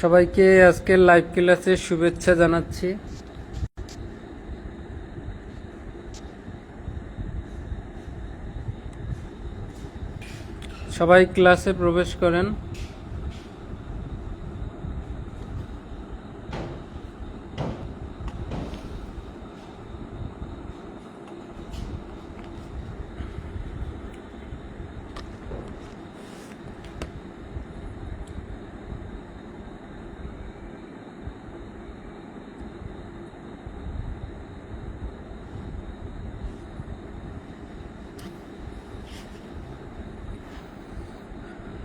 সবাইকে আজকের লাইভ ক্লাসে শুভেচ্ছা জানাচ্ছি। সবাই ক্লাসে প্রবেশ করেন।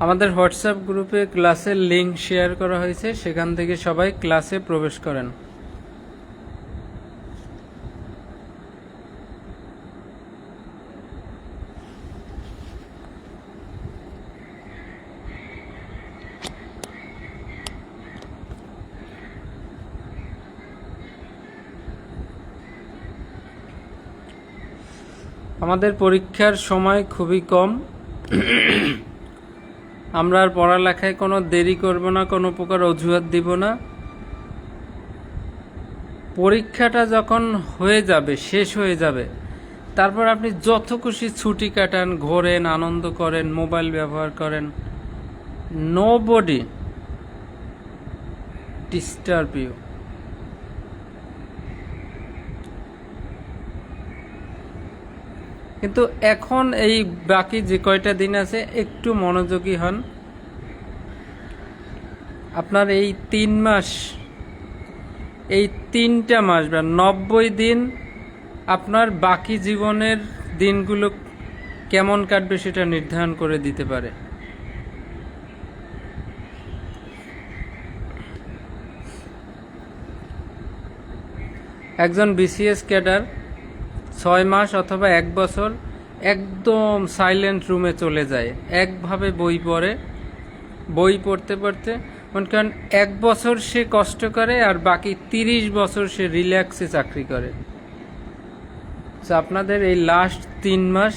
আমাদের হোয়াটসঅ্যাপ গ্রুপে ক্লাসের লিংক শেয়ার করা হয়েছে, সেখান থেকে সবাই ক্লাসে প্রবেশ করেন। আমাদের পরীক্ষার সময় খুবই কম। আমরা আর পড়ালেখায় কোনো দেরি করব না, কোনো প্রকার অজুহাত দিব না। পরীক্ষাটা যখন হয়ে যাবে, শেষ হয়ে যাবে, তারপর আপনি যত খুশি ছুটি কাটান, ঘোরেন, আনন্দ করেন, মোবাইল ব্যবহার করেন, নোবডি ডিস্টার্ব ইউ। কিন্তু এখন এই বাকি যে কয়টা দিন আছে একটু মনোযোগী হন। আপনার এই 3 মাস, এই 3টা মাস বা 90 দিন আপনার বাকি জীবনের দিনগুলো কেমন কাটবে সেটা নির্ধারণ করে দিতে পারে। একজন বিসিএস ক্যাডার 6 মাস অথবা 1 বছর একদম সাইলেন্ট রুমে চলে যায়, একভাবে বই পড়ে, বই পড়তে পড়তে, কারণ 1 বছর সে কষ্ট করে আর বাকি 30 বছর সে রিল্যাক্সে চাকরি করে। তো আপনাদের এই লাস্ট 3 মাস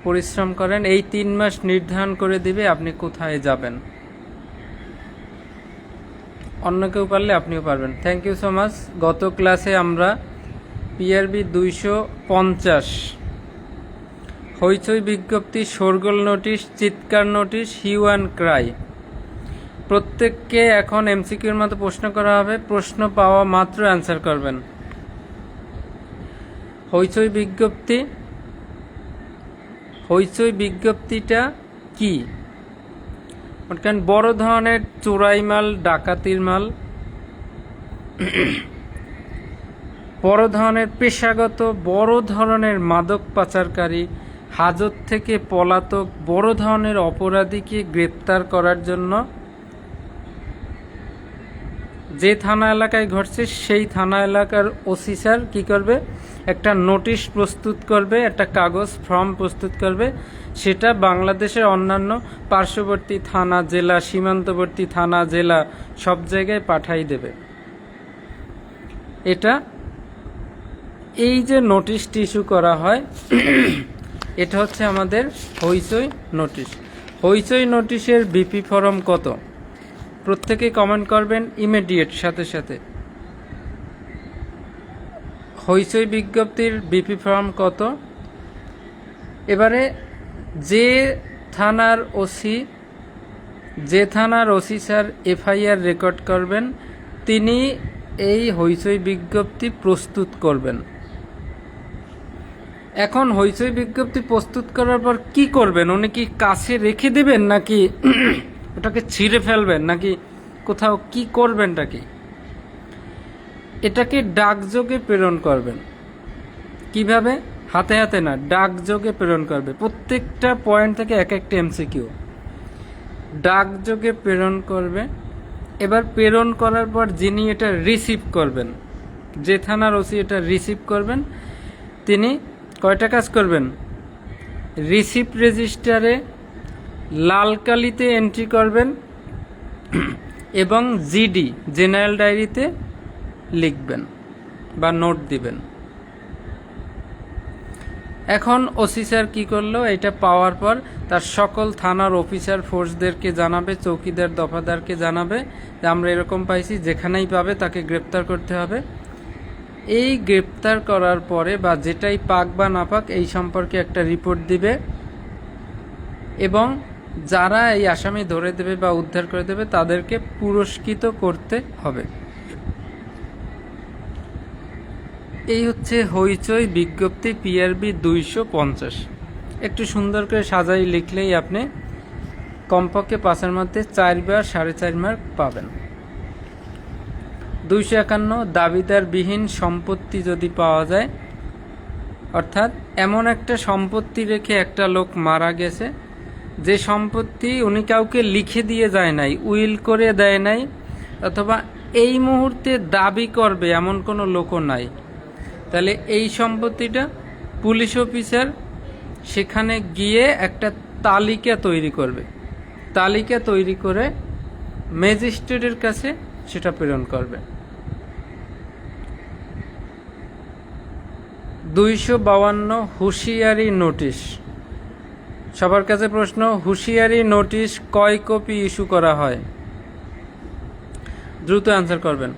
পরিশ্রম করেন, এই 3 মাস নির্ধারণ করে দিবে আপনি কোথায় যাবেন। অন্য কেউ পারলে আপনিও পারবেন। Thank you so much. গত ক্লাসে আমরা পিআরবি 250 হইচই বিজ্ঞপ্তি, শোরগোল নোটিশ, চিৎকার নোটিশ, হিউ অ্যান্ড ক্রাই, প্রত্যেককে এখন এমসিকিউর মতো প্রশ্ন করা হবে। প্রশ্ন পাওয়া মাত্র অ্যান্সার করবেন। হইচই বিজ্ঞপ্তি, হইচই বিজ্ঞপ্তিটা কি? কারণ বড় ধরনের চোরাই মাল, ডাকাতির মাল, বড় ধরনের পেশাগত, বড় ধরনের মাদক পাচারকারী, হাজত থেকে পলাতক বড় ধরনের অপরাধীকে গ্রেপ্তার করার জন্য যে থানা এলাকায় ঘটছে সেই থানা এলাকার ওসি স্যার কী করবে? একটা নোটিশ প্রস্তুত করবে, একটা কাগজ ফর্ম প্রস্তুত করবে, সেটা বাংলাদেশের অন্যান্য পার্শ্ববর্তী থানা, জেলা, সীমান্তবর্তী থানা, জেলা সব জায়গায় পাঠাই দেবে। এটা এই যে নোটিশটি ইস্যু করা হয় এটা হচ্ছে আমাদের হইচই নোটিশ। হইচই নোটিশের বিপি ফর্ম কত? প্রত্যেকে কমেন্ট করবেন ইমিডিয়েট, সাথে সাথে। হইচই বিজ্ঞপ্তির বিপি ফর্ম কত? এবারে যে থানার ওসি স্যার এফআইআর রেকর্ড করবেন, তিনি এই হইচই বিজ্ঞপ্তি প্রস্তুত করবেন। এখন হইচই বিজ্ঞপ্তি প্রস্তুত করার পর কি করবেন? উনি কি কাছে রেখে দেবেন, নাকি ওটাকে ছিঁড়ে ফেলবেন, নাকি কোথাও কি করবেনটা কি? এটাকে ডাকযোগে প্রেরণ করবেন। কিভাবে? হাতে হাতে না, ডাকযোগে প্রেরণ করবে। প্রত্যেকটা পয়েন্ট থেকে এক একটা এমসিকিউ ডাকযোগে প্রেরণ করবে। এবার প্রেরণ করার পর যিনি এটা রিসিভ করবেন, যে থানার ওসি এটা রিসিভ করবেন, তিনি কয়টা কাজ করবেন? রিসিপ্ট রেজিস্টারে লাল কালিতে এন্ট্রি করবেন এবং জিডি জেনারেল ডায়েরিতে লিখবেন বা নোট দিবেন। এখন ওসি স্যার কী করলো, এটা পাওয়ার পর তার সকল থানার অফিসার ফোর্সদেরকে জানাবে, চৌকিদার দফাদারকে জানাবে যে আমরা এরকম পাইছি, যেখানেই পাবে তাকে গ্রেপ্তার করতে হবে। এই গ্রেপ্তার করার পরে বা যেটাই পাক বা না পাক এই সম্পর্কে একটা রিপোর্ট দিবে এবং যারা এই আসামি ধরে দেবে বা উদ্ধার করে দেবে তাদেরকে পুরস্কৃত করতে হবে। এই হচ্ছে হইচই বিজ্ঞপ্তি PRB 250। একটু সুন্দর করে সাজাই লিখলেই আপনি কমপক্ষে 5-এর মধ্যে 4 বা 4.5 মার্ক পাবেন। 251 দাবিদারবিহীন সম্পত্তি যদি পাওয়া যায়, অর্থাৎ এমন একটা সম্পত্তি রেখে একটা লোক মারা গেছে, যে সম্পত্তি উনি কাউকে লিখে দিয়ে যায় নাই, উইল করে দেয় নাই, অথবা এই মুহূর্তে দাবি করবে এমন কোনো লোকও নাই, তাহলে এই সম্পত্তিটা পুলিশ অফিসার সেখানে গিয়ে একটা তালিকা তৈরি করবে, তালিকা তৈরি করে ম্যাজিস্ট্রেটের কাছে সেটা প্রেরণ করবে। 252 হুঁশিয়ারি নোটিশ। সবার কাছে প্রশ্ন, হুঁশিয়ারি নোটিশ কয় কপি ইস্যু করা হয়? দ্রুত অ্যান্সার করবেন।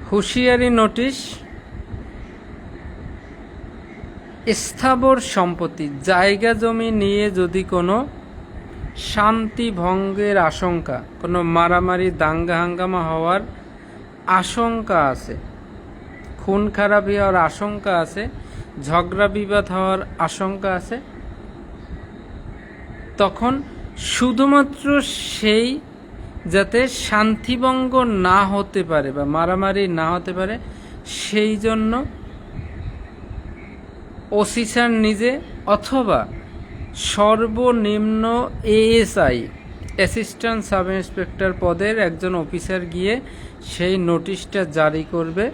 হুঁশিয়ারি নোটিশ স্থাবর সম্পত্তি, জায়গা জমি নিয়ে যদি কোনো শান্তি ভঙ্গের আশঙ্কা, কোনো মারামারি দাঙ্গা হাঙ্গামা হওয়ার আশঙ্কা আছে, খুন খারাপি হওয়ার আশঙ্কা আছে, ঝগড়া বিবাদ হওয়ার আশঙ্কা আছে, তখন শুধুমাত্র সেই যাতে শান্তিভঙ্গ না হতে পারে বা মারামারি না হতে পারে সেই জন্য ওসি স্যার নিজে অথবা সর্বনিম্ন ASI অ্যাসিস্ট্যান্ট সাব ইন্সপেক্টর পদের একজন অফিসার গিয়ে সেই নোটিশটা জারি করবে।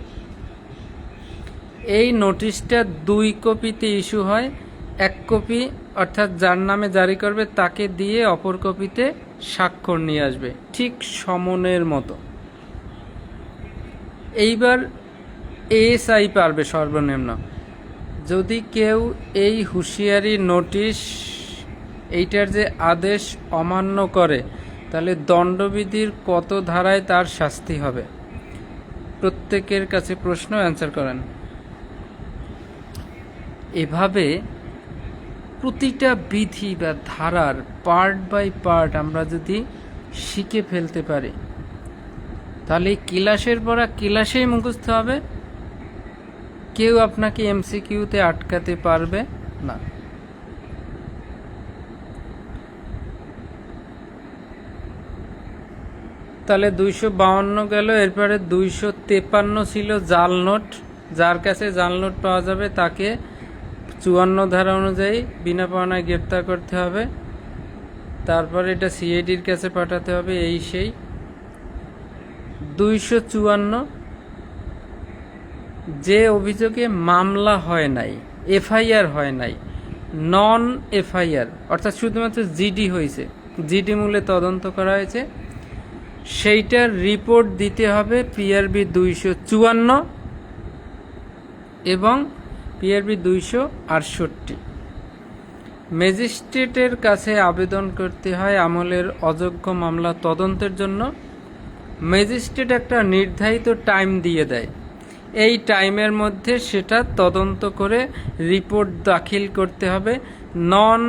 এই নোটিশটা 2 কপিতে ইস্যু হয়, 1 কপি অর্থাৎ যার নামে জারি করবে তাকে দিয়ে অপর কপিতে স্বাক্ষর নিয়ে আসবে, ঠিক সমনের মতো। এইবার ASI পারবে সর্বনিম্ন। যদি কেউ এই হুঁশিয়ারি নোটিশ এইটার যে আদেশ অমান্য করে তাহলে দণ্ডবিধির কত ধারায় তার শাস্তি হবে? প্রত্যেকের কাছে প্রশ্ন, অ্যান্সার করেন। এভাবে প্রতিটা বিধি বা ধারার পার্ট বাই পার্ট আমরা যদি শিখে ফেলতে পারি তাহলে ক্লাসের পড়া ক্লাসেই মুখস্থ হবে, কেউ আপনাকে MCQতে আটকাতে পারবে না। তাহলে 252 গেল। এরপরে 253 ছিল জাল নোট। যার কাছে জাল নোট পাওয়া যাবে তাকে 54 ধারা অনুযায়ী বিনা পাওনায় গ্রেপ্তার করতে হবে, তারপরে এটা CIDর কাছে পাঠাতে হবে। এই সেই 254 যে অভিযোগে মামলা হয় নাই, FIR হয় নাই, নন FIR অর্থাৎ শুধুমাত্র GD হয়েছে, GD মূলে তদন্ত করা হয়েছে, সেইটার রিপোর্ট দিতে হবে PRB 254 এবং PRB 268। ম্যাজিস্ট্রেটের কাছে আবেদন করতে হয় আমলের অযোগ্য মামলা তদন্তের জন্য। ম্যাজিস্ট্রেট একটা নির্ধারিত টাইম দিয়ে দেয়, এই টাইমের মধ্যে সেটা তদন্ত করে রিপোর্ট দাখিল করতে হবে, নন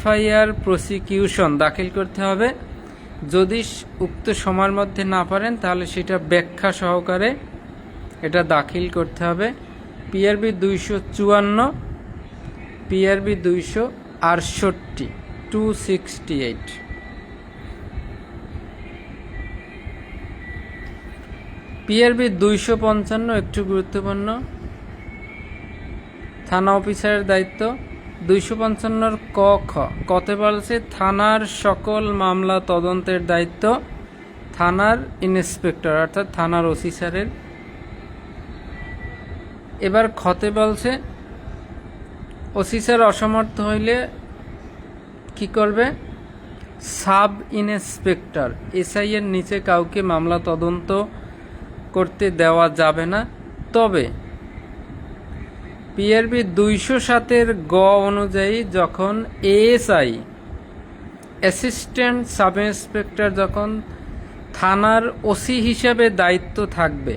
FIR প্রসিকিউশন দাখিল করতে হবে। যদি উক্ত সময়ের মধ্যে না পারেন তাহলে সেটা ব্যাখ্যা সহকারে এটা দাখিল করতে হবে। PRB 254, PRB 268, 268। PRB 255 একটু গুরুত্বপূর্ণ, থানা অফিসারের দায়িত্ব। 255 ক খ কতে বলছে থানার সকল মামলা তদন্তের দায়িত্ব থানার ইন্সপেক্টর অর্থাৎ থানার ওসি স্যারের। এবার খতে বলছে ওসি স্যার অসমর্থ হইলে কি করবে? সাব ইন্সপেক্টর SI এর নিচে কাউকে মামলা তদন্ত করতে দেওয়া যাবে না, তবে পিআরবি 207-এর গ অনুযায়ী যখন এএসআই অ্যাসিস্ট্যান্ট সাব ইন্সপেক্টর যখন থানার ওসি হিসাবে দায়িত্ব থাকবে,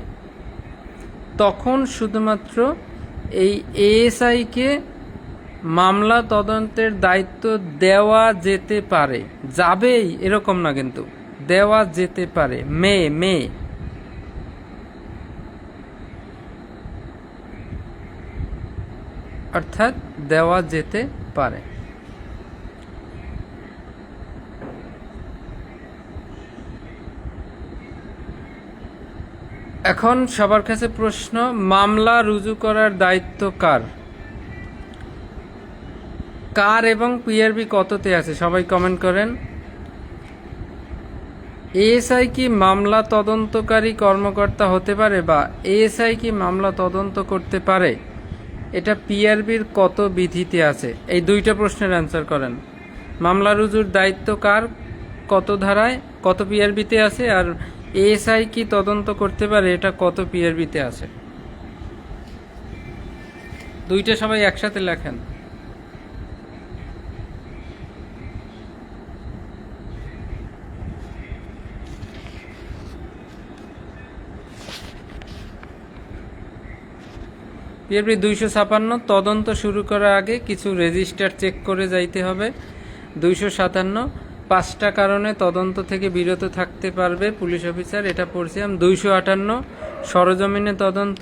তখন শুধুমাত্র এই এএসআইকে মামলা তদন্তের দায়িত্ব দেওয়া যেতে পারে, যাবেই এরকম না, কিন্তু দেওয়া যেতে পারে, মে অর্থাৎ দেওয়া যেতে পারে। এখন সবার কাছে প্রশ্ন, মামলা রুজু করার দায়িত্ব কার? কার এবং পিআরবি কততে আছে সবাই কমেন্ট করেন। এএসআই কি মামলা তদন্তকারী কর্মকর্তা হতে পারে, বা এএসআই কি মামলা তদন্ত করতে পারে? এটা পিআরবির কত বিধিতে আছে? এই দুইটা প্রশ্নের অ্যান্সার করেন। মামলা রুজুর দায়িত্ব কার, কত ধারায়, কত পিআরবিতে আছে, আর এএসআই কি তদন্ত করতে পারে, এটা কত পিআরবিতে আছে? দুইটা সবাই একসাথে লেখেন। পিআরবি 256, তদন্ত শুরু করার আগে কিছু রেজিস্টার চেক করে যাইতে হবে। 257, 5টা কারণে তদন্ত থেকে বিরত থাকতে পারবে পুলিশ অফিসার, এটা পড়ছিলাম। 258, সরজমিনে তদন্ত।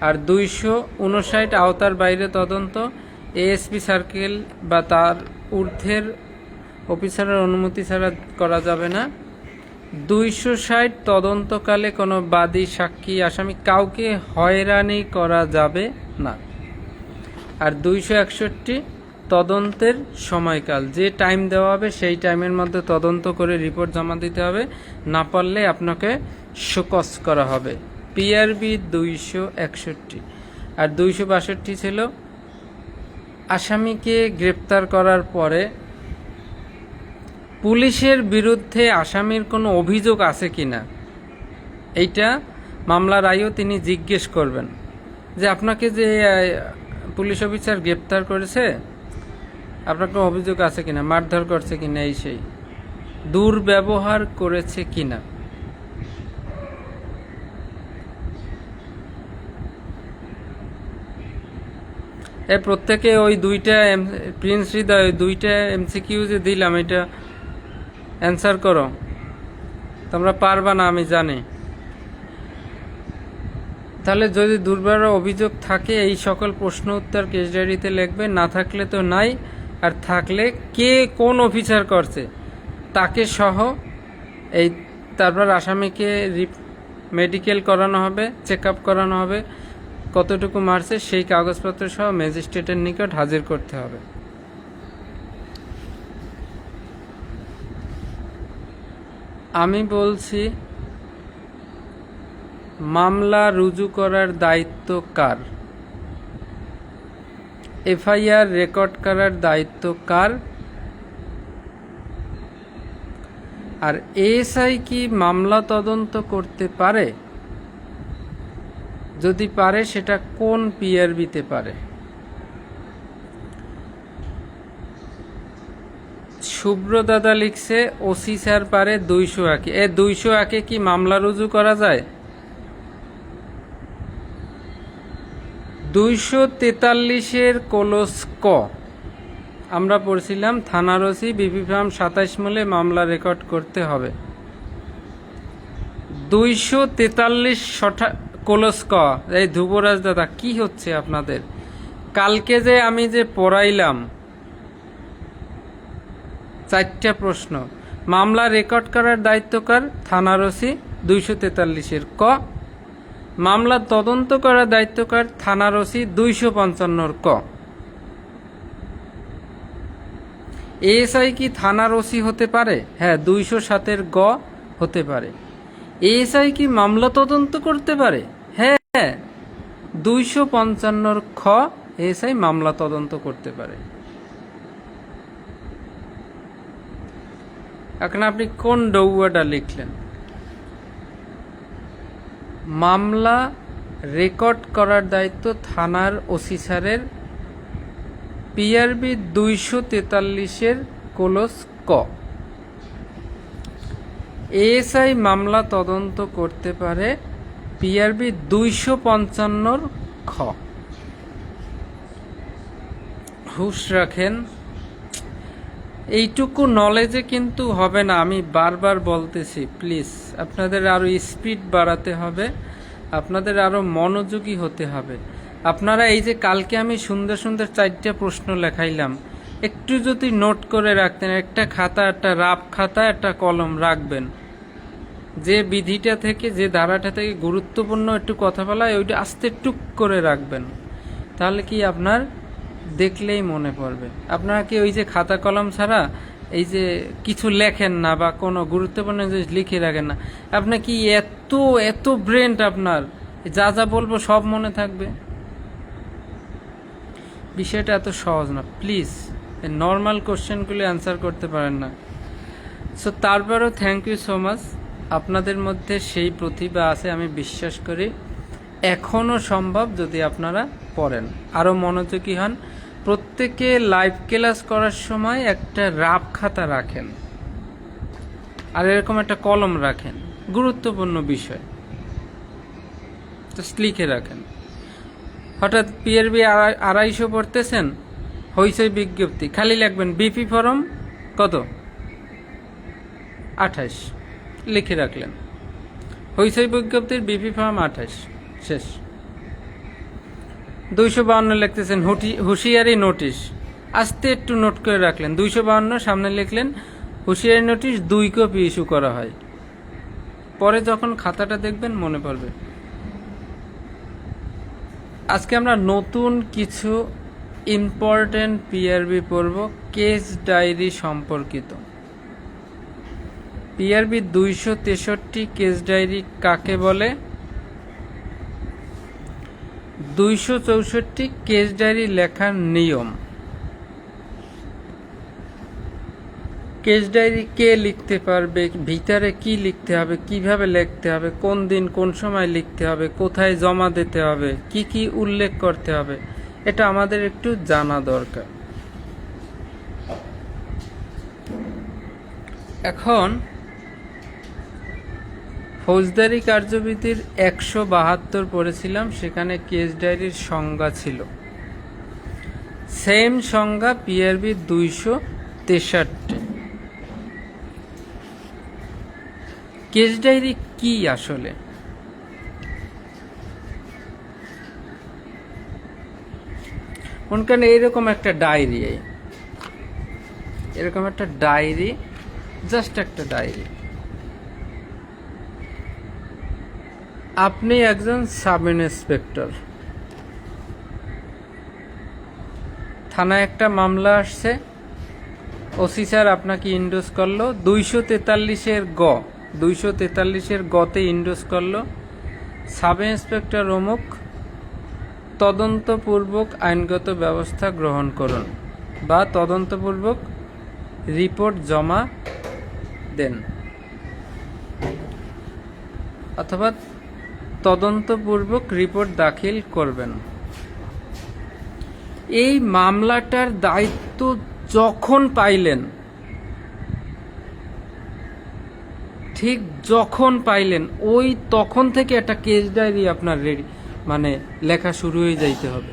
আর 259, আওতার বাইরে তদন্ত, এএসপি সার্কেল বা তার ঊর্ধ্বের অফিসারের অনুমতি ছাড়া করা যাবে না। 260, তদন্তকালে কোনো বাদী, সাক্ষী, আসামি কাউকে হয়রানি করা যাবে না। আর 261, তদন্তের সময়কাল, যে টাইম দেওয়া হবে সেই টাইমের মধ্যে তদন্ত করে রিপোর্ট জমা দিতে হবে, না পারলে আপনাকে শোকজ করা হবে। পিআরবি 261। আর 262 ছিল আসামিকে গ্রেপ্তার করার পরে পুলিশের বিরুদ্ধে আসামির কোনো অভিযোগ আছে কিনা, এইটা মামলার আইও তিনি জিজ্ঞেস করবেন যে আপনাকে যে পুলিশ অফিসার গ্রেপ্তার করেছে, আপনার কোনো অভিযোগ আছে কিনা, মারধর করছে কিনা, এই সেই দুর্ব্যবহার করেছে কিনা। এর প্রত্যেকে ওই দুইটা প্রিন্স হৃদয়, ওই দুইটা এমসিকিউ যে দিলাম, এটা অ্যান্সার করো। তোমরা পারবা না আমি জানি। তাহলে যদি দুর্ব্যবহার অভিযোগ থাকে, এই সকল প্রশ্ন উত্তর কেস ডায়েরিতে লিখবে, না থাকলে তো নাই, আর থাকলে কে কোন অফিসার করছে তাকে সহ এই, তারপর আসামিকে মেডিকেল করানো হবে, চেক আপ করানো হবে, কতটুকু মারছে সেই কাগজপত্র সহ ম্যাজিস্ট্রেটের নিকট হাজির করতে হবে। আমি বলছি, মামলা রুজু করার দায়িত্ব কার? এফআইআর রেকর্ড করার দায়িত্ব কার? আর এএসআই কি মামলা তদন্ত করতে পারে? যদি পারে সেটা কোন পিআরবিতে পারে? শুভ্র দাদা লিখছে ওসি স্যার পারে 201। 201 কি মামলা রুজু করা যায়? 243-এর কোলস ক আমরা পড়ছিলাম, থানার ওসি বিপি ফর্ম 27 মূলে মামলা রেকর্ড করতে হবে। 243 কোলস ক। এই ধ্রুবরাজ দাদা কি হচ্ছে আপনাদের? কালকে যে আমি যে পড়াইলাম 4টা প্রশ্ন, মামলা রেকর্ড করার দায়িত্ব কার? থানার ওসি, 243-এর ক। মামলা তদন্ত করার দায়িত্ব কার? থানার ওসি, 255-র ক। এএসআই কি থানার ওসি হতে পারে? হ্যাঁ, 207-এর গ হতে পারে। এএসআই কি মামলা তদন্ত করতে পারে? হ্যাঁ, 255-র খ, এএসআই মামলা তদন্ত করতে পারে। এখন আপনি কোন ডৌয়াটা লিখলেন? মামলা রেকর্ড করার দায়িত্ব থানার ওসি স্যারের। পিআরবি 243-এর ক্লোজ ক। এএসআই মামলা তদন্ত করতে পারে পিআরবি 255-র খ। হুঁশ রাখেন, এইটুকু নলেজে কিন্তু হবে না, আমি বারবার বলতেছি। প্লিজ আপনাদের আরও স্পিড বাড়াতে হবে, আপনাদের আরও মনোযোগী হতে হবে। আপনারা এই যে কালকে আমি সুন্দর সুন্দর 4টা প্রশ্ন লেখাইলাম, একটু যদি নোট করে রাখতেন, একটা খাতা, একটা রাফ খাতা, একটা কলম রাখবেন, যে বিধিটা থেকে, যে ধারাটা থেকে গুরুত্বপূর্ণ একটু কথা বলা হয় ওইটা আস্তে টুক করে রাখবেন, তাহলে কি আপনার দেখলেই মনে পড়বে। আপনারা কি ওই যে খাতা কলম ছাড়া এই যে কিছু লেখেন না বা কোনো গুরুত্বপূর্ণ জিনিস লিখে রাখেন না? আপনি কি এত এত ব্রেন আপনার, যা যা বলবো সব মনে থাকবে? বিষয়টা এত সহজ না। প্লিজ নর্মাল কোশ্চেনগুলি অ্যান্সার করতে পারেন না। সো তারপরেও থ্যাংক ইউ সো মাচ। আপনাদের মধ্যে সেই প্রতিভা আছে, আমি বিশ্বাস করি এখনও সম্ভব যদি আপনারা পড়েন, আরও মনোযোগী হন। প্রত্যেকে লাইভ ক্লাস করার সময় একটা রাফ খাতা রাখেন আর এরকম একটা কলম রাখেন, গুরুত্বপূর্ণ বিষয় জাস্ট লিখে রাখেন। হঠাৎ পিআরবি 250 পড়তেছেন, হইচই বিজ্ঞপ্তি, খালি লিখবেন বিপি ফরম কত 28 লিখে রাখলেন, হইচই বিজ্ঞপ্তির বিপি ফর্ম 28 শেষ। 252 লিখতেছেন হুঁশিয়ারি নোটিশ, আস্তে একটু নোট করে রাখলেন, 252 সামনে লিখলেন হুঁশিয়ারি নোটিশ 2 কপি ইস্যু করা হয়। পরে যখন খাতাটা দেখবেন মনে পড়বে। আজকে আমরা নতুন কিছু ইম্পর্টেন্ট পিআরবি পড়ব, কেস ডায়েরি সম্পর্কিত। পিআরবি 263 কেস ডায়েরি কাকে বলে? 264 কেস ডায়েরি লেখার নিয়ম। কেস ডায়েরি কে লিখতে পারবে, ভিতরে কি লিখতে হবে, কিভাবে লিখতে হবে, কোন দিন কোন সময় লিখতে হবে, কোথায় জমা দিতে হবে, কি কি উল্লেখ করতে হবে, এটা আমাদের একটু জানা দরকার। এখন ফৌজদারি কার্যবিধির 172 পড়েছিলাম, সেখানে কেস ডায়েরির সংজ্ঞা ছিল, সেম সংজ্ঞা পিআরবি 263। কেস ডায়েরি কি আসলে? মনে এইরকম একটা ডায়েরি, এরকম একটা ডায়েরি, জাস্ট একটা ডায়েরি। আপনি একজন সাব ইন্সপেক্টর, থানায় একটা মামলা আসছে, ওসি স্যার আপনাকে ইন্ডোজ করলো 243-এর গ, 243-এর গতে ইন্ডোজ করলো, সাব ইন্সপেক্টর অমুক তদন্তপূর্বক আইনগত ব্যবস্থা গ্রহণ করুন বা তদন্তপূর্বক রিপোর্ট জমা দেন, অথবা তদন্তপূর্বক রিপোর্ট দাখিল করবেন। এই মামলাটার দায়িত্ব যখন পাইলেন, ঠিক যখন পাইলেন ওই তখন থেকে একটা কেস ডায়েরি আপনার রেডি, মানে লেখা শুরু হয়ে যাইতে হবে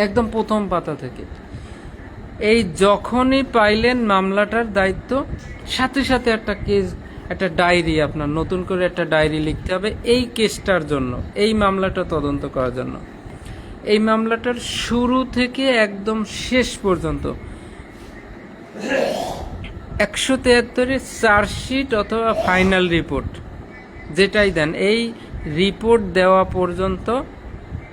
একদম প্রথম পাতা থেকে। এই যখনই পাইলেন মামলাটার দায়িত্ব, সাথে সাথে একটা কেস, একটা ডায়েরি, আপনার নতুন করে একটা ডায়েরি লিখতে হবে এই কেসটার জন্য, এই মামলাটা তদন্ত করার জন্য। এই মামলাটার শুরু থেকে একদম শেষ পর্যন্ত 173-এর চার্জশিট অথবা ফাইনাল রিপোর্ট যেটাই দেন, এই রিপোর্ট দেওয়া পর্যন্ত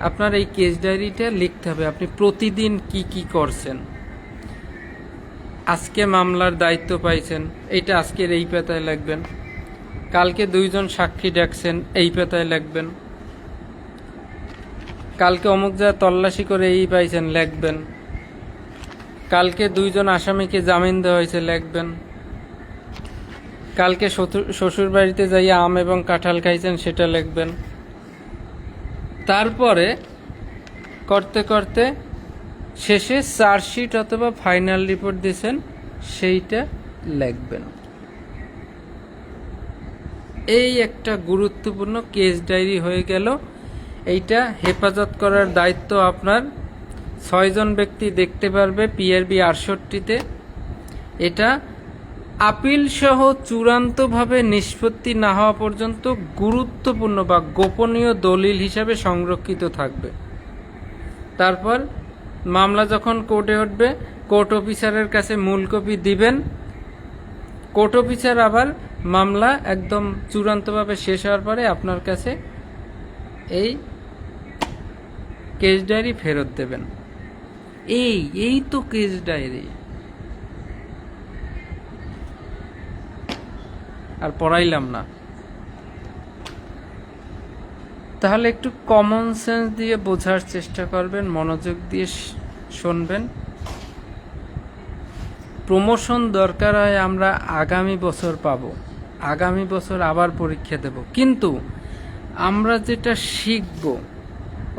আপনার এই কেস ডায়েরিটা লিখতে হবে। আপনি প্রতিদিন কি কি করছেন, আজকে মামলার দায়িত্ব পাইছেন, এইটা আজকের এই পাতায় লিখবেন, কালকে 2 জন সাক্ষী ডাকছেন, এই পাতায় লিখবেন, কালকে অমুক জায়গায় তল্লাশি করে এই পাইছেন, লিখবেন, কালকে 2 জন আসামিকে জামিন দেওয়া হয়েছে, লিখবেন, কালকে শ্বশুর বাড়িতে যাইয়া আম এবং কাঁঠাল খাইছেন সেটা লিখবেন। তারপরে করতে করতে শেষে চার্জশিট অথবা ফাইনাল রিপোর্ট দিয়েছেন সেইটা লিখবেন। এই একটা গুরুত্বপূর্ণ কেস ডায়েরি হয়ে গেল। এইটা হেফাজত করার দায়িত্ব আপনার। 6 জন ব্যক্তি দেখতে পারবে PRB 68-তে। এটা আপিল সহ চূড়ান্তভাবে নিষ্পত্তি না হওয়া পর্যন্ত গুরুত্বপূর্ণ বা গোপনীয় দলিল হিসাবে সংরক্ষিত থাকবে। তারপর মামলা যখন কোর্টে উঠবে, কোর্ট অফিসারের কাছে মূল কপি দিবেন। কোর্ট অফিসার আবার মামলা একদম চূড়ান্তভাবে শেষ হওয়ার পরে আপনার কাছে এই কেস ডায়েরি ফেরত দেবেন। এই তো কেস ডায়েরি। আর পড়াইলাম না। তাহলে একটু কমন সেন্স দিয়ে বোঝার চেষ্টা করবেন, মনোযোগ দিয়ে শুনবেন। প্রমোশন দরকার হয় আমরা আগামী বছর পাবো, আগামী বছর আবার পরীক্ষা দেব, কিন্তু আমরা যেটা শিখব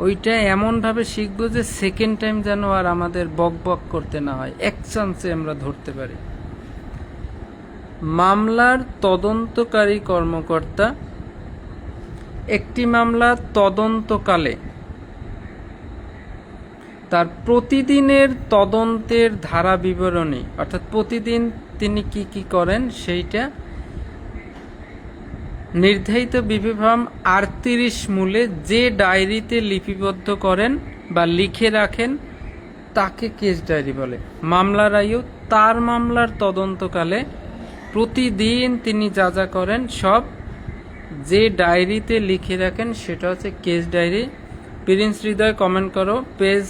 ওইটা এমনভাবে শিখব যে সেকেন্ড টাইম যেন আর আমাদের বক বক করতে না হয়, এক চান্সে আমরা ধরতে পারি। মামলার তদন্তকারী কর্মকর্তা একটি মামলা তদন্তকালে তার প্রতিদিনের তদন্তের ধারা বিবরণী, অর্থাৎ প্রতিদিন তিনি কি কি করেন সেইটা নির্ধারিত বিধিবিধান 38 মূলে যে ডায়েরিতে লিপিবদ্ধ করেন বা লিখে রাখেন তাকে কেস ডায়েরি বলে। মামলার আয়ু তার মামলার তদন্তকালে প্রতিদিন তিনি যা যা করেন সব যে ডায়েরিতে লিখে রাখেন সেটা হচ্ছে কেস ডায়েরি। প্রিন্স হৃদয় কমেন্ট করো পেজ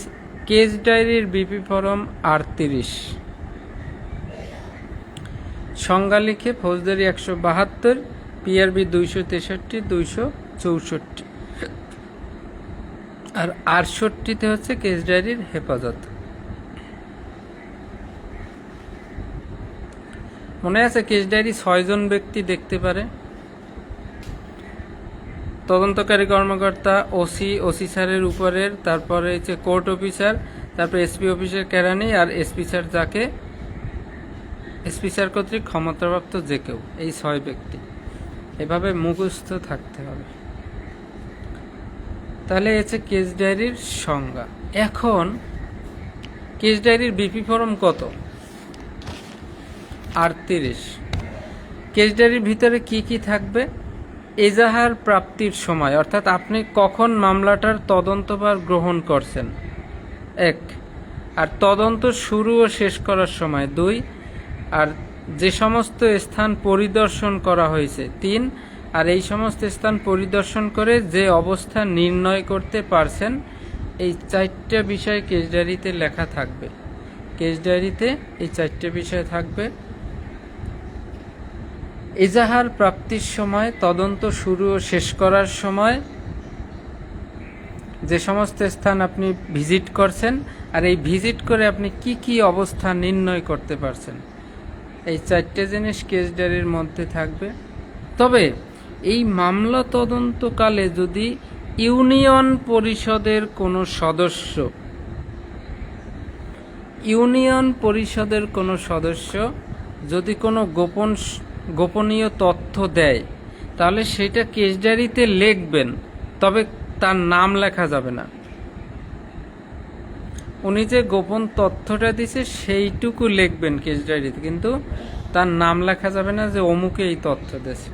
কেস ডায়েরির বিপি ফরম 38। সংজ্ঞা লিখে ফৌজদারি 172, PRB 263, 264 আর 68-তে হচ্ছে কেস ডায়েরির হেফাজত। মনে আছে কেস ডায়েরি 6 জন ব্যক্তি দেখতে পারে। তদন্তকারী কর্মকর্তা, ওসি স্যারের উপরের, তারপরে হচ্ছে কোর্ট অফিসার, তারপরে SP অফিসের কেরানি আর SP স্যার, যাকে SP স্যার কর্তৃক ক্ষমতাপ্রাপ্ত যে কেউ, এই 6 ব্যক্তি। এভাবে মুখস্থ থাকতে হবে। তাহলে হচ্ছে কেস ডায়েরির সংজ্ঞা। এখন কেস ডায়েরির বিপি ফরম কত? 38। কেস ডায়েরির ভিতরে কি কি থাকবে? এজাহার প্রাপ্তির সময়, অর্থাৎ আপনি কখন মামলাটার তদন্তভার গ্রহণ করছেন 1, আর তদন্ত শুরু ও শেষ করার সময় 2, আর যে সমস্ত স্থান পরিদর্শন করা হয়েছে 3, আর এই সমস্ত স্থান পরিদর্শন করে যে অবস্থা নির্ণয় করতে পারছেন। এই 4টা বিষয় কেস ডায়েরিতে লেখা থাকবে। কেস ডায়েরিতে এই 4টে বিষয় থাকবে। এজাহার প্রাপ্তির সময়, তদন্ত শুরু ও শেষ করার সময়, যে সমস্ত স্থান আপনি ভিজিট করছেন, আর এই ভিজিট করে আপনি কি কি অবস্থা নির্ণয় করতে পারছেন। এই 4টে জিনিস কেস ডায়েরির মধ্যে থাকবে। তবে এই মামলা তদন্তকালে যদি ইউনিয়ন পরিষদের কোনো সদস্য যদি কোনো গোপনীয় তথ্য দেয়, তাহলে সেটা কেস ডায়েরিতে লিখবেন, তবে তার নাম লেখা যাবে না। উনি যে গোপন তথ্যটা দিছে সেইটুকু লিখবেন কেস ডায়েরিতে, কিন্তু তার নাম লেখা যাবে না যে অমুকে এই তথ্য দিয়েছে।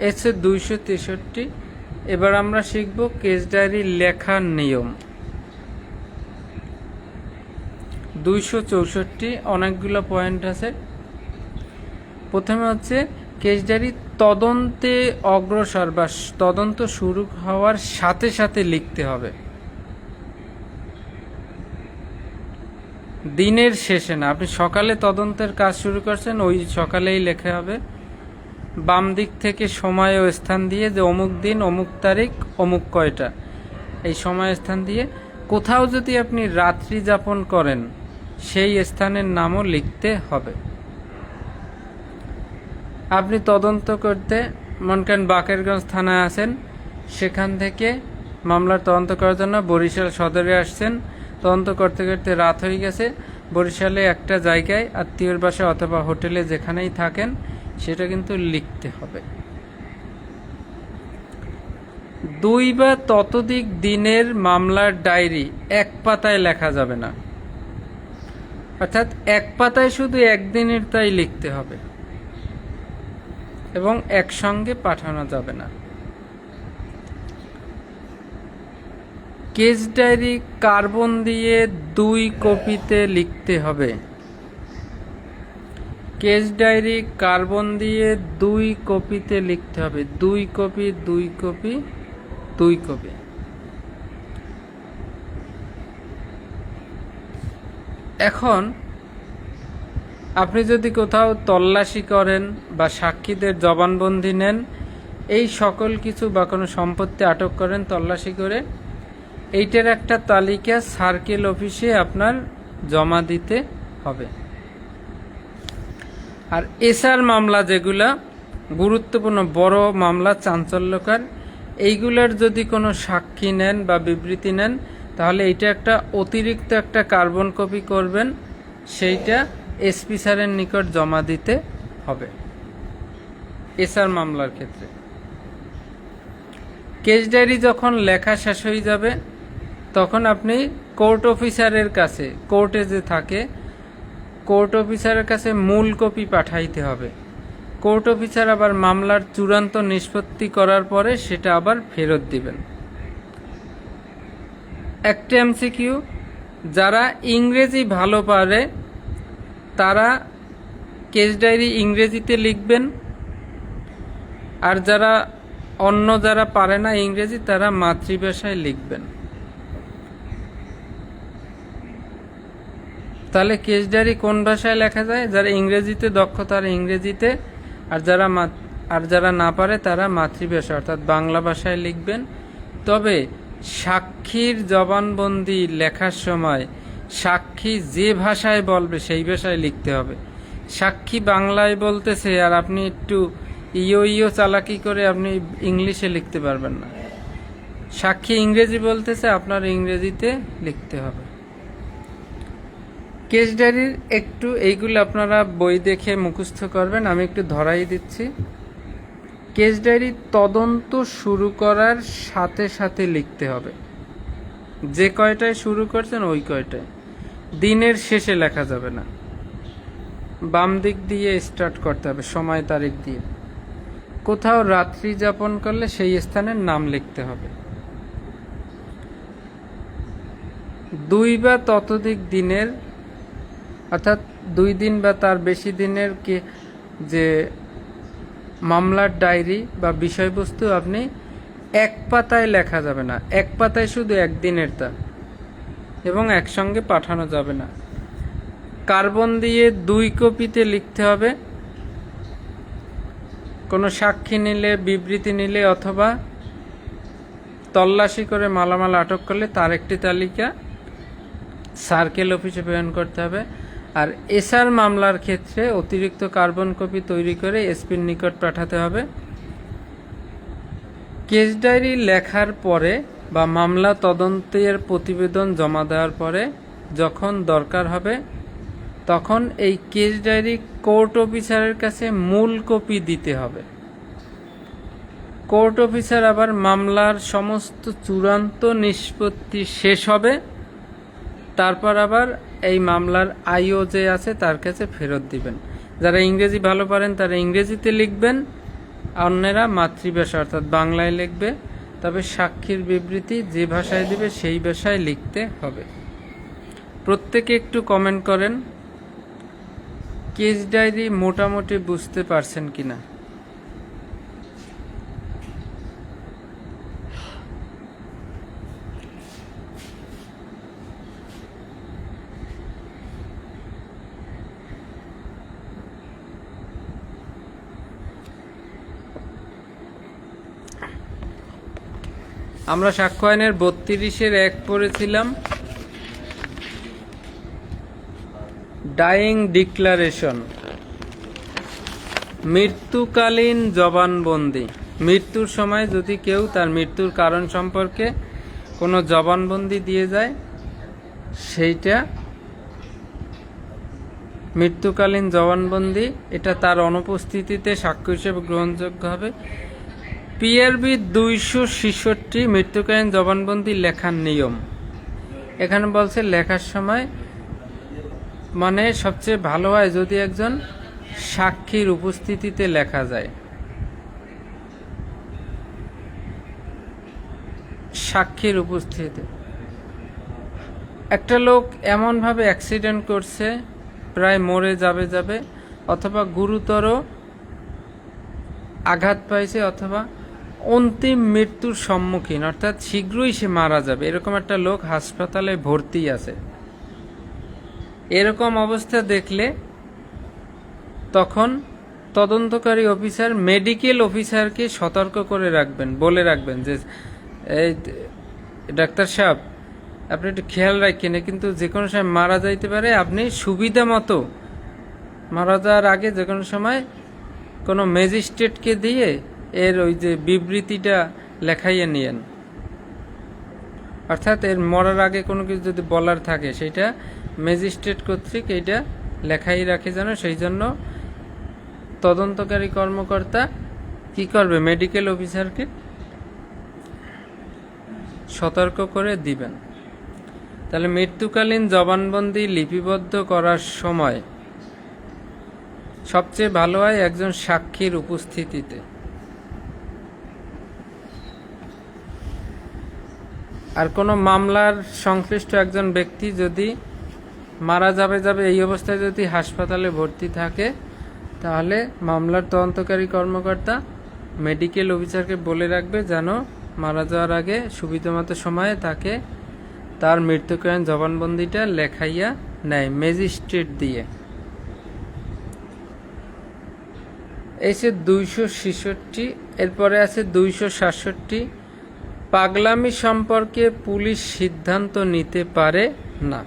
এসে 263। এবার আমরা শিখব কেস ডায়েরি লেখার নিয়ম। 264 অনেকগুলো পয়েন্ট আছে। প্রথমে হচ্ছে কেস ডায়েরি তদন্তে অগ্রসর বা তদন্ত শুরু হওয়ার সাথে সাথে লিখতে হবে, দিনের শেষে না। আপনি সকালে তদন্তের কাজ শুরু করছেন, ওই সকালেই লেখা হবে। বাম দিক থেকে সময় ও স্থান দিয়ে যে অমুক দিন অমুক তারিখ অমুক কয়টা, এই সময় স্থান দিয়ে। কোথাও যদি আপনি রাত্রি যাপন করেন সেই স্থানের নামও লিখতে হবে। আপনি তদন্ত করতে মনে করেন বাকেরগঞ্জ থানায় আছেন, সেখান থেকে মামলার তদন্ত করার জন্য বরিশাল সদরে আসছেন। তদন্ত করতে করতে রাত হয়ে গেছে, বরিশালে একটা জায়গায় আত্মীয়র বাসায় অথবা হোটেলে যেখানেই থাকেন সেটা কিন্তু লিখতে হবে। 2 বা ততোধিক দিনের মামলার ডায়েরি এক পাতায় লেখা যাবে না, অর্থাৎ এক পাতায় শুধু একদিনের তাই লিখতে হবে এবং একসঙ্গে পাঠানো যাবে না। কেস ডায়েরি কার্বন দিয়ে 2 কপিতে লিখতে হবে। কেস ডায়েরি কার্বন দিয়ে 2 কপিতে লিখতে হবে। 2 কপি 2 কপি 2 কপি। এখন আপনি যদি কোথাও তল্লাশি করেন বা সাক্ষীদের জবানবন্দি নেন, এই সকল কিছু বা কোনো সম্পত্তি আটক করেন তল্লাশি করে, এইটার একটা তালিকা সার্কেল অফিসে আপনার জমা দিতে হবে। আর এসআর মামলা যেগুলা গুরুত্বপূর্ণ বড় মামলা, চাঞ্চল্যকর, এইগুলার যদি কোনো সাক্ষী নেন বা বিবৃতি নেন, তাহলে এইটা একটা অতিরিক্ত একটা কার্বন কপি করবেন, সেইটা এসপি স্যারের নিকট জমা দিতে হবে এসআর মামলার ক্ষেত্রে। কেস ডায়েরি যখন লেখা শেষ হয়ে যাবে তখন আপনি কোর্ট অফিসারের কাছে, কোর্টে যে থাকে কোর্ট অফিসারের কাছে মূল কপি পাঠাইতে হবে। কোর্ট অফিসার আবার মামলার চূড়ান্ত নিষ্পত্তি করার পরে সেটা আবার ফেরত দিবেন। একটা এমসিকিউ, যারা ইংরেজি ভালো পারে তারা কেস ডায়েরি ইংরেজিতে লিখবেন, আর যারা পারে না ইংরেজি তারা মাতৃভাষায় লিখবেন। তাহলে কেস ডায়েরি কোন ভাষায় লেখা যায়? যারা ইংরেজিতে দক্ষ তারা ইংরেজিতে, আর যারা না পারে তারা মাতৃভাষা অর্থাৎ বাংলা ভাষায় লিখবেন। তবে সাক্ষীর জবানবন্দি লেখার সময় সাক্ষী যে ভাষায় বলবে সেই ভাষায় লিখতে হবে। সাক্ষী বাংলায় বলতেছে আর আপনি একটু ইয়ো চালাকি করে আপনি ইংলিশে লিখতে পারবেন না। সাক্ষী ইংরেজি বলতেছে, আপনার ইংরেজিতে লিখতে হবে। কেস ডায়েরির একটু এইগুলো আপনারা বই দেখে মুখস্থ করবেন, আমি একটু ধরাই দিচ্ছি। কেস ডায়েরি তদন্ত শুরু করার সাথে সাথে লিখতে হবে, যে কয়টায় শুরু করছেন ওই কয়টায়। দিনের শেষে লেখা যাবে না, বাম দিক দিয়ে স্টার্ট করতে হবে, সময় তারিখ দিয়ে। কোথাও রাত্রি যাপন করলে সেই স্থানের নাম লিখতে হবে। 2 বা ততোধিক দিনের, অর্থাৎ 2 দিন বা তার বেশি দিনের যে মামলার ডায়েরি বা বিষয়বস্তু আপনি এক পাতায় লেখা যাবে না, এক পাতায় শুধু একদিনের তা, এবং একসঙ্গে পাঠানো যাবে না। কার্বন দিয়ে 2 কপিতে লিখতে হবে। কোনো সাক্ষী নিলে, বিবৃতি নিলে অথবা তল্লাশি করে মালামাল আটক করলে তার একটি তালিকা সার্কেল অফিসে প্রেরণ করতে হবে। আর এসআর মামলার ক্ষেত্রে অতিরিক্ত কার্বন কপি তৈরি করে এসপির নিকট পাঠাতে হবে। কেস ডায়েরি লেখার পরে বা মামলা তদন্তের প্রতিবেদন জমা দেওয়ার পরে যখন দরকার হবে তখন এই কেস ডায়েরি কোর্ট অফিসারের কাছে মূল কপি দিতে হবে। কোর্ট অফিসার আবার মামলার সমস্ত চূড়ান্ত নিষ্পত্তি শেষ হবে, তারপর আবার এই মামলার আইও যে আছে তার কাছে ফেরত দিবেন। যারা ইংরেজি ভালো পারেন তারা ইংরেজিতে লিখবেন, অন্যেরা মাতৃভাষা অর্থাৎ বাংলায় লিখবে। তবে সাক্ষীর বিবৃতি যে ভাষায় দিবে সেই ভাষায় লিখতে হবে। প্রত্যেকে একটু কমেন্ট করেন কেস ডায়েরি মোটামুটি বুঝতে পারছেন কিনা। আমরা সাক্ষ্য আইনের 32-1 পড়েছিলাম, ডাইং ডিক্লারেশন। মৃত্যুকালীন জবানবন্দি। মৃত্যুর সময় যদি কেউ তার মৃত্যুর কারণ সম্পর্কে কোনো জবানবন্দি দিয়ে যায়, সেইটা মৃত্যুকালীন জবানবন্দি, এটা তার অনুপস্থিতিতে সাক্ষ্য হিসেবে গ্রহণযোগ্য হবে। পিআরবি 266 মৃত্যুকালীন জবানবন্দি লেখার নিয়ম। এখানে বলছে লেখার সময় মানে সবচেয়ে ভালো হয় যদি একজন সাক্ষীর উপস্থিতিতে লেখা যায়। সাক্ষীর উপস্থিতিতে একটা লোক এমনভাবে অ্যাক্সিডেন্ট করছে প্রায় মরে যাবে অথবা গুরুতর আঘাত পাইছে অথবা অন্তিম মৃত্যুর সম্মুখীন, অর্থাৎ শীঘ্রই সে মারা যাবে, এরকম একটা লোক হাসপাতালে ভর্তি আছে। এরকম অবস্থা দেখলে তখন তদন্তকারী অফিসার মেডিকেল অফিসারকে সতর্ক করে রাখবেন, বলে রাখবেন যে এই ডাক্তার সাহেব আপনি একটু খেয়াল রাখেন, কিন্তু যে কোনো সময় মারা যাইতে পারে, আপনি সুবিধা মতো মারা যাওয়ার আগে যে কোনো সময় কোনো ম্যাজিস্ট্রেটকে দিয়ে এর ওই যে বিবৃতিটা লেখাইয়ে নিয়েন। অর্থাৎ এর মরার আগে কোনো কিছু যদি বলার থাকে সেটা ম্যাজিস্ট্রেট কর্তৃক এইটা লেখাই রাখে যেন, সেই জন্য তদন্তকারী কর্মকর্তা কি করবে, মেডিকেল অফিসারকে সতর্ক করে দিবেন। তাহলে মৃত্যুকালীন জবানবন্দি লিপিবদ্ধ করার সময় সবচেয়ে ভালো হয় একজন সাক্ষীর উপস্থিতিতে। আর কোনো মামলার সংশ্লিষ্ট একজন ব্যক্তি যদি মারা যাবে এই অবস্থায় যদি হাসপাতালে ভর্তি থাকে, তাহলে মামলার তদন্তকারী কর্মকর্তা মেডিকেল অফিসারকে বলে রাখবে যেন মারা যাওয়ার আগে সুবিধামতো সময়ে তাকে তার মৃত্যুকালীন জবানবন্দিটা লেখাইয়া নেয় ম্যাজিস্ট্রেট দিয়ে। এসে 266, এরপরে আছে 267, পাগলামি সম্পর্কে পুলিশ সিদ্ধান্ত নিতে পারে না।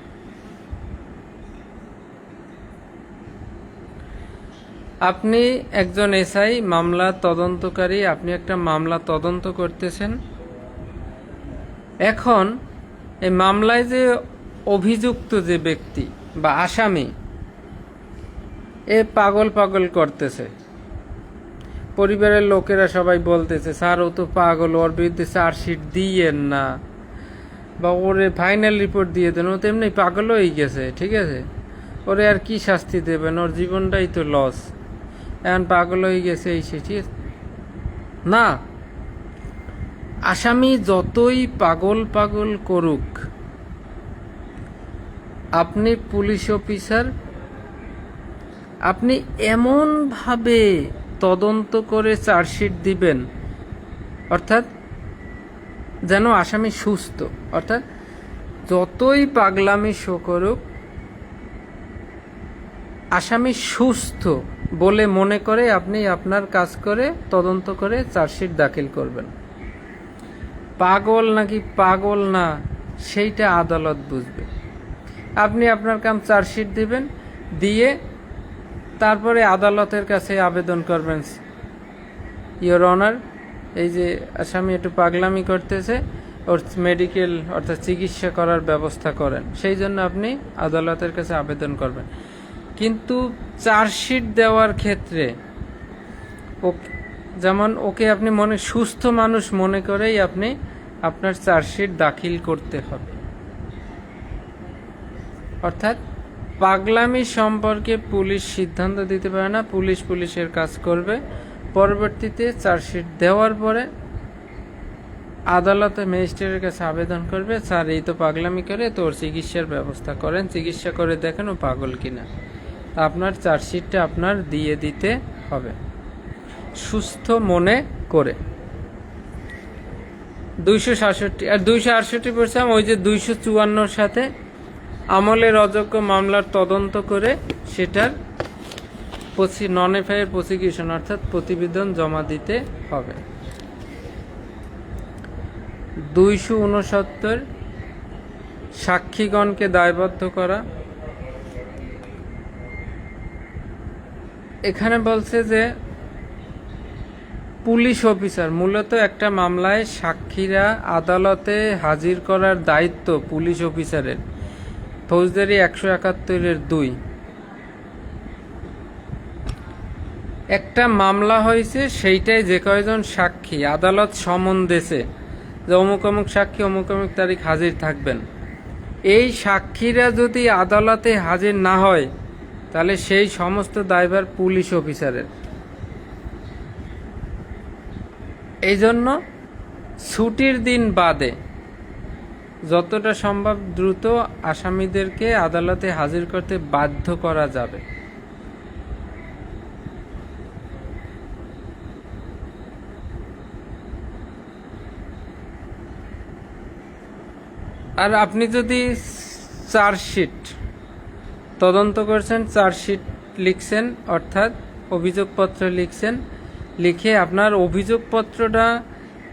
আপনি একজন এসআই, মামলা তদন্তকারী, আপনি একটা মামলা তদন্ত করতেছেন। এখন এই মামলায় যে অভিযুক্ত যে ব্যক্তি বা আসামি, এ পাগল করতেছে, পরিবারের লোকেরা সবাই বলতেছে স্যার ও তো পাগল, ওর বিরুদ্ধে চার্জশিট দিয়েন না, বা ওরে ফাইনাল রিপোর্ট দিয়ে দেন, ও তো এমনি পাগল হয়ে গেছে, ঠিক আছে, ওরে আর কি শাস্তি দেবেন, ওর জীবনটাই তো লস, এখন পাগল হয়ে গেছে এই সে, ঠিক না। আসামি যতই পাগল করুক, আপনি পুলিশ অফিসার, আপনি এমনভাবে তদন্ত করে চার্জশিট দিবেন অর্থাৎ যেন আসামি সুস্থ, অর্থাৎ যতই পাগলামি শো করুক আসামি সুস্থ বলে মনে করে আপনি আপনার কাজ করে তদন্ত করে চার্জশিট দাখিল করবেন। পাগল নাকি পাগল না সেইটা আদালত বুঝবে। আপনি আপনার কাম চার্জশিট দিবেন, দিয়ে তারপরে আদালতের কাছে আবেদন করবেন, ইওর অনার এই যে আসামি একটু পাগলামি করতেছে, ওর মেডিকেল অর্থাৎ চিকিৎসা করার ব্যবস্থা করেন, সেই জন্য আপনি আদালতের কাছে আবেদন করবেন। কিন্তু চার্জশিট দেওয়ার ক্ষেত্রে যেমন ওকে আপনি মনে সুস্থ মানুষ মনে করেই আপনি আপনার চার্জশিট দাখিল করতে হবে। অর্থাৎ পাগলামি সম্পর্কে পুলিশ সিদ্ধান্ত দিতে পারে না, পুলিশের কাজ করবে। পরবর্তীতে চার্জশিট দেওয়ার পরে আদালতে ম্যাজিস্ট্রেটের কাছে আবেদন করবে, স্যার এই তো পাগলামি করে, তো ওর চিকিৎসার ব্যবস্থা করেন, চিকিৎসা করে দেখেন ও পাগল কিনা। আপনার চার্জশিটটা আপনার দিয়ে দিতে হবে সুস্থ মনে করে। 267 আর 268 পড়ছিলাম, ওই যে 254 সাথে আমলের অযোগ্য মামলার তদন্ত করে সেটার নন এফআইআর প্রসিকিউশন অর্থাৎ প্রতিবেদন জমা দিতে হবে। 269 সাক্ষীগণকে দায়বদ্ধ করা। এখানে বলছে যে পুলিশ অফিসার, মূলত একটা মামলায় সাক্ষীরা আদালতে হাজির করার দায়িত্ব পুলিশ অফিসারের। ফৌজদারি 171-2। একটা মামলা হয়েছে, সেইটাই যে কয়জন সাক্ষী আদালত সমন দিয়েছে যে অমুক অমুক সাক্ষী অমুক অমুক তারিখ হাজির থাকবেন, এই সাক্ষীরা যদি আদালতে হাজির না হয় তাহলে সেই সমস্ত দায়ভার পুলিশ অফিসারের। এই জন্য ছুটির দিন বাদে যতটা সম্ভব দ্রুত আসামিদেরকে আদালতে হাজির করতে বাধ্য করা যাবে। আর আপনি যদি চার্জশিট তদন্ত করছেন, চার্জশিট লিখছেন, অর্থাৎ অভিযোগপত্র লিখছেন, লিখে আপনার অভিযোগপত্রটা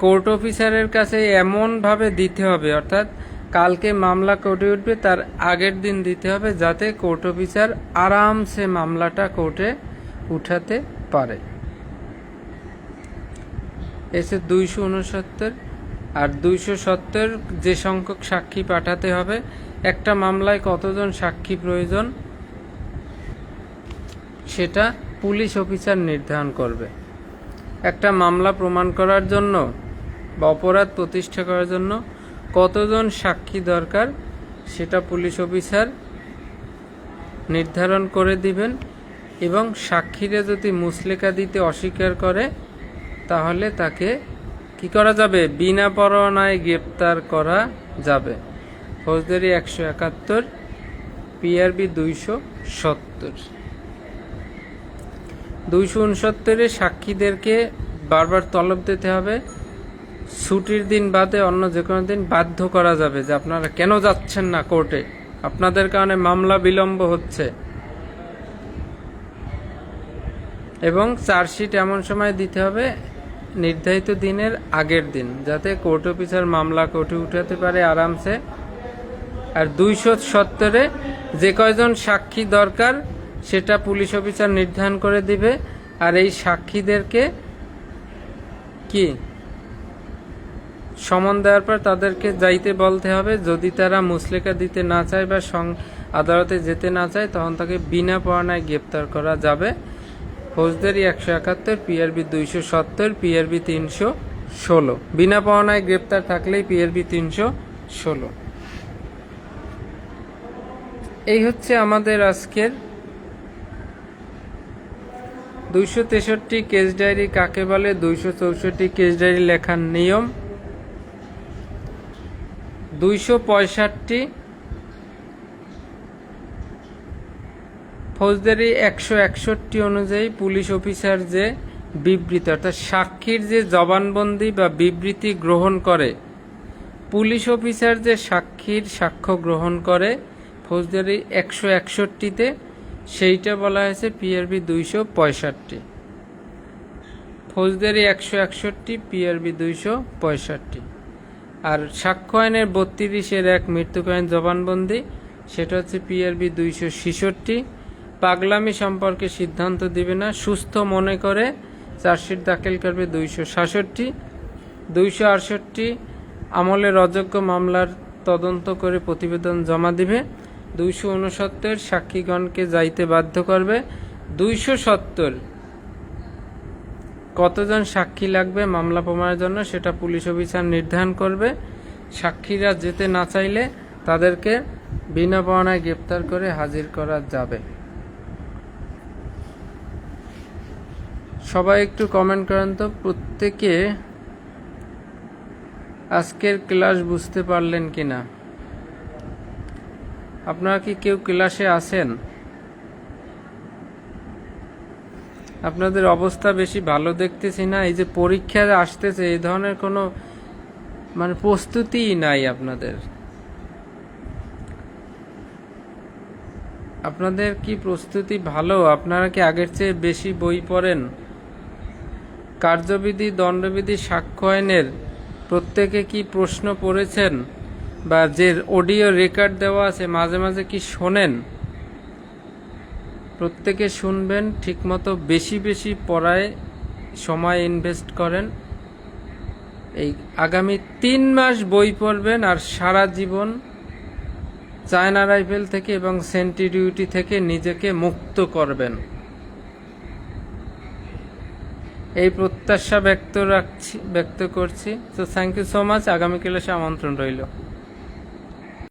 কোর্ট অফিসারের কাছে এমনভাবে দিতে হবে, অর্থাৎ কালকে মামলা কোর্টে উঠবে তার আগের দিন দিতে হবে, যাতে কোর্ট অফিসার আরামসে মামলাটা কোর্টে উঠাতে পারে। এসে 269 আর 270 যে সংখ্যক সাক্ষী পাঠাতে হবে। একটা মামলায় কতজন সাক্ষী প্রয়োজন সেটা পুলিশ অফিসার নির্ধারণ করবে। একটা মামলা প্রমাণ করার জন্য বা অপরাধ প্রতিষ্ঠা করার জন্য কতজন সাক্ষী দরকার সেটা পুলিশ অফিসার নির্ধারণ করে দিবেন। এবং সাক্ষীরা যদি মুচলেকা দিতে অস্বীকার করে তাহলে তাকে কি করা যাবে? বিনা পরোয়ানায় গ্রেপ্তার করা যাবে। ফৌজদারি 171, PRB 270। 269-এ সাক্ষীদেরকে বারবার তলব দিতে হবে। ছুটির দিন বাদে অন্য যে কোনো দিন বাধ্য করা যাবে যে আপনারা কেন যাচ্ছেন না কোর্টে, আপনাদের কারণে মামলা বিলম্ব হচ্ছে। এবং চার্জশিট এমন সময় দিতে হবে নির্ধারিত দিনের আগের দিন, যাতে কোর্ট অফিসার মামলা কোর্টে উঠাতে পারে আরামসে। আর 270-এ যে কয়জন সাক্ষী দরকার সেটা পুলিশ অফিসার নির্ধারণ করে দিবে। আর এই সাক্ষীদেরকে কি সমন দেওয়ার পর তাদেরকে যাইতে বলতে হবে। যদি তারা মুচলেকা দিতে না চায় বা আদালতে যেতে না চায় তখন তাকে বিনা পরোয়ানায় গ্রেপ্তার করা যাবে। ফৌজদারি 171, PRB 270, PRB 316। বিনা পরোয়ানায় গ্রেপ্তার থাকলেই PRB 316। এই হচ্ছে আমাদের আজকের 263 কেস ডায়েরি কাকে বলে, 264 কেস ডায়েরি লেখার নিয়ম, 265 ফৌজদারি 161 অনুযায়ী পুলিশ অফিসার যে বিবৃতি অর্থাৎ সাক্ষীর যে জবানবন্দি বা বিবৃতি গ্রহণ করে, পুলিশ অফিসার যে সাক্ষীর সাক্ষ্য গ্রহণ করে ফৌজদারি 161-তে, সেইটা বলা হয়েছে PRB 265। ফৌজদারি 161, PRB 265। আর সাক্ষ্য আইনের 32-1 মৃত্যুকালীন জবানবন্দি, সেটা হচ্ছে PRB 266। পাগলামি সম্পর্কে সিদ্ধান্ত দিবে না, সুস্থ মনে করে চার্জশিট দাখিল করবে 266। 268 আমলের অযোগ্য মামলার তদন্ত করে প্রতিবেদন জমা দিবে। 269 সাক্ষীগণকে যাইতে বাধ্য করবে। 270 কতজন সাক্ষী লাগবে মামলা প্রমাণের জন্য সেটা পুলিশ অফিসার নির্ধারণ করবে। সাক্ষীরা যেতে না চাইলে তাদেরকে বিনা পরোয়ানায় গ্রেপ্তার করে হাজির করা যাবে। সবাই একটু কমেন্ট করেন তো প্রত্যেকে আজকের ক্লাস বুঝতে পারলেন কিনা। আপনারা কি কেউ ক্লাসে আছেন? আপনাদের অবস্থা বেশি ভালো দেখতেছি না। এই যে পরীক্ষা আসতেছে এই ধরনের কোনো প্রস্তুতিই নাই আপনাদের। আপনাদের কি প্রস্তুতি ভালো? আপনারা কি আগের চেয়ে বেশি বই পড়েন? কার্যবিধি, দণ্ডবিধি, সাক্ষ্য আইনের প্রত্যেকে কি প্রশ্ন পড়েছেন? বা যে অডিও রেকর্ড দেওয়া আছে মাঝে মাঝে কি শোনেন? প্রত্যেকে শুনবেন, ঠিকমতো বেশি বেশি পড়ায় সময় ইনভেস্ট করেন, এই আগামী 3 মাস বই পড়বেন আর সারা জীবন চায়না রাইফেল থেকে এবং সেন্টিডিউটি থেকে নিজেকে মুক্ত করবেন, এই প্রত্যাশা ব্যক্ত করছি। তো থ্যাংক ইউ সো মাচ। আগামী ক্লাসে আমন্ত্রণ রইল।